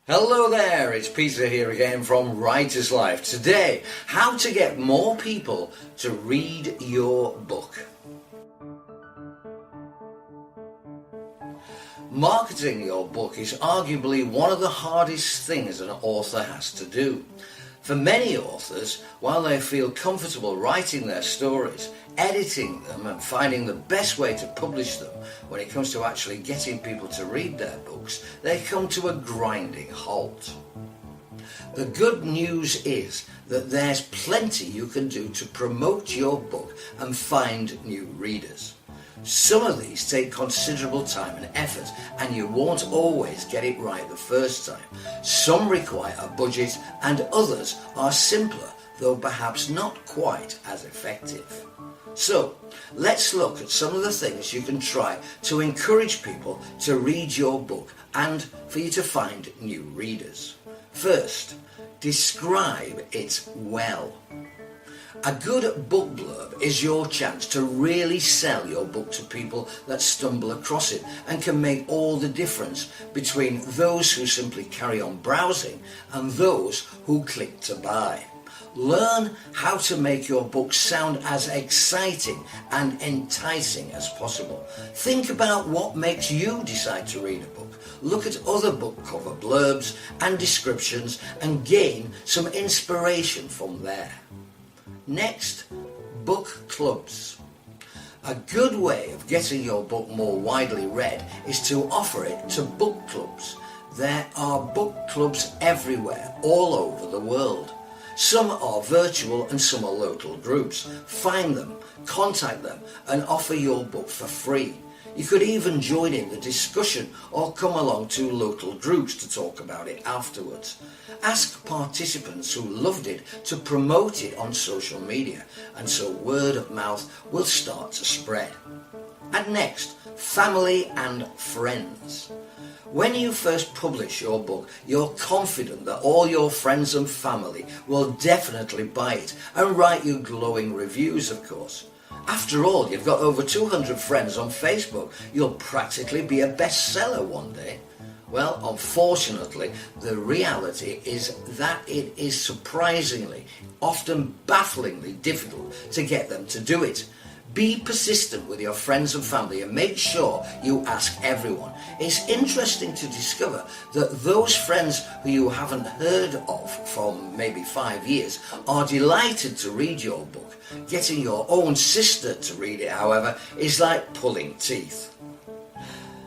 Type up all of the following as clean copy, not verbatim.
Hello there, it's Peter here again from Writer's Life. Today, how to get more people to read your book. Marketing your book is arguably one of the hardest things an author has to do. For many authors, while they feel comfortable writing their stories, editing them and finding the best way to publish them, when it comes to actually getting people to read their books, they come to a grinding halt. The good news is that there's plenty you can do to promote your book and find new readers. Some of these take considerable time and effort, and you won't always get it right the first time. Some require a budget and others are simpler, though perhaps not quite as effective. So, let's look at some of the things you can try to encourage people to read your book and for you to find new readers. First, describe it well. A good book blurb is your chance to really sell your book to people that stumble across it and can make all the difference between those who simply carry on browsing and those who click to buy. Learn how to make your book sound as exciting and enticing as possible. Think about what makes you decide to read a book. Look at other book cover blurbs and descriptions and gain some inspiration from there. Next, book clubs. A good way of getting your book more widely read is to offer it to book clubs. There are book clubs everywhere, all over the world. Some are virtual and some are local groups. Find them, contact them and offer your book for free. You could even join in the discussion or come along to local groups to talk about it afterwards. Ask participants who loved it to promote it on social media, and so word of mouth will start to spread. And next, family and friends. When you first publish your book, you're confident that all your friends and family will definitely buy it and write you glowing reviews, of course. After all, you've got over 200 friends on Facebook. You'll practically be a bestseller one day. Well, unfortunately, the reality is that it is surprisingly, often bafflingly difficult to get them to do it. Be persistent with your friends and family and make sure you ask everyone. It's interesting to discover that those friends who you haven't heard of from maybe 5 years are delighted to read your book. Getting your own sister to read it, however, is like pulling teeth.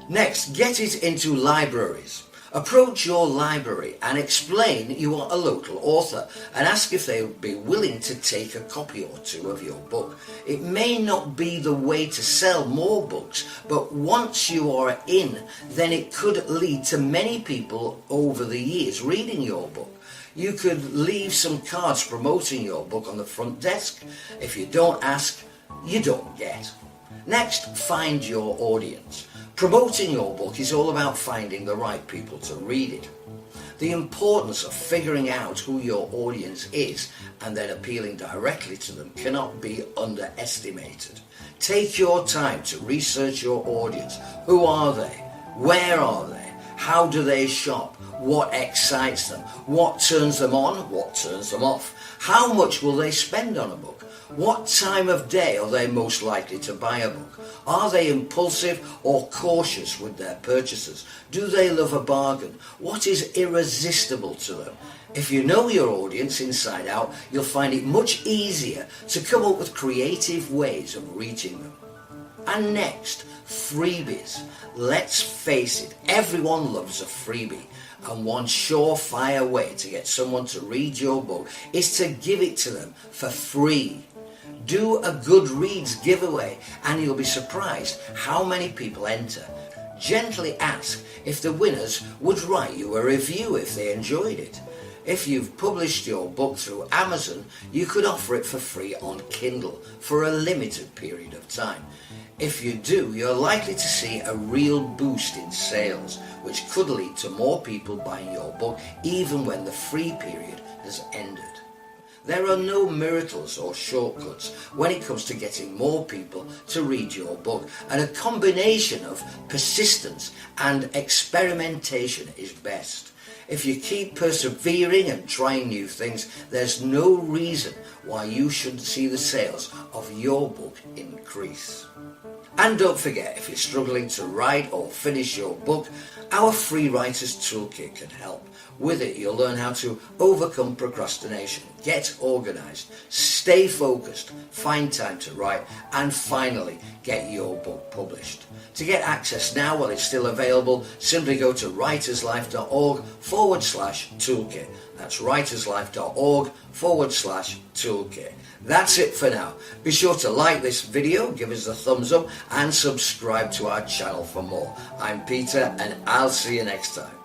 Next, get it into libraries. Approach your library and explain you are a local author and ask if they would be willing to take a copy or two of your book. It may not be the way to sell more books, but once you are in, then it could lead to many people over the years reading your book. You could leave some cards promoting your book on the front desk. If you don't ask, you don't get. Next, find your audience. Promoting your book is all about finding the right people to read it. The importance of figuring out who your audience is and then appealing directly to them cannot be underestimated. Take your time to research your audience. Who are they? Where are they? How do they shop? What excites them? What turns them on? What turns them off? How much will they spend on a book? What time of day are they most likely to buy a book? Are they impulsive or cautious with their purchases? Do they love a bargain? What is irresistible to them? If you know your audience inside out, you'll find it much easier to come up with creative ways of reaching them. And next, freebies. Let's face it, everyone loves a freebie. And one surefire way to get someone to read your book is to give it to them for free. Do a Goodreads giveaway and you'll be surprised how many people enter. Gently ask if the winners would write you a review if they enjoyed it. If you've published your book through Amazon, you could offer it for free on Kindle for a limited period of time. If you do, you're likely to see a real boost in sales, which could lead to more people buying your book even when the free period has ended. There are no miracles or shortcuts when it comes to getting more people to read your book, and a combination of persistence and experimentation is best. If you keep persevering and trying new things, there's no reason why you shouldn't see the sales of your book increase. And don't forget, if you're struggling to write or finish your book, our free Writer's Toolkit can help. With it, you'll learn how to overcome procrastination, get organised, stay focused, find time to write, and finally get your book published. To get access now while it's still available, simply go to writerslife.org/toolkit. That's writerslife.org/toolkit. That's it for now. Be sure to like this video, give us a thumbs up, and subscribe to our channel for more. I'm Peter, and I'll see you next time.